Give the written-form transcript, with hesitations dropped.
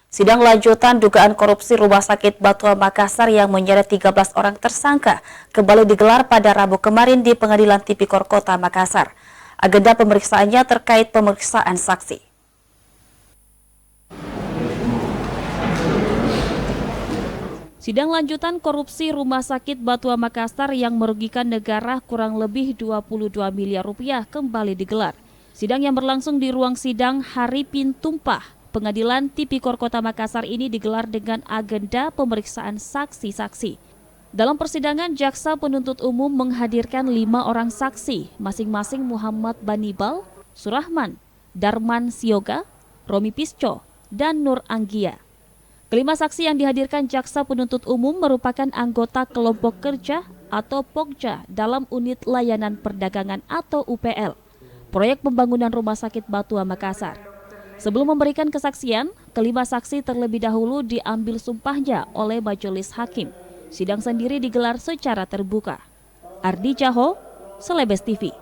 Sidang lanjutan dugaan korupsi Rumah Sakit Batuan Makassar yang menyeret 13 orang tersangka kembali digelar pada Rabu kemarin di Pengadilan Tipikor Kota Makassar. Agenda pemeriksaannya terkait pemeriksaan saksi. Sidang lanjutan korupsi Rumah Sakit Batuan Makassar yang merugikan negara kurang lebih 22 miliar rupiah kembali digelar. Sidang yang berlangsung di ruang sidang Haripin Tumpah, Pengadilan Tipikor Kota Makassar ini digelar dengan agenda pemeriksaan saksi-saksi. Dalam persidangan, jaksa penuntut umum menghadirkan 5 orang saksi, masing-masing Muhammad Banibal, Surahman, Darman Sioga, Romi Pisco, dan Nur Anggia. Kelima saksi yang dihadirkan jaksa penuntut umum merupakan anggota kelompok kerja atau Pokja dalam unit layanan perdagangan atau UPL, proyek pembangunan Rumah Sakit Batuan Makassar. Sebelum memberikan kesaksian, kelima saksi terlebih dahulu diambil sumpahnya oleh majelis hakim. Sidang sendiri digelar secara terbuka. Ardi Caho, Selebes TV.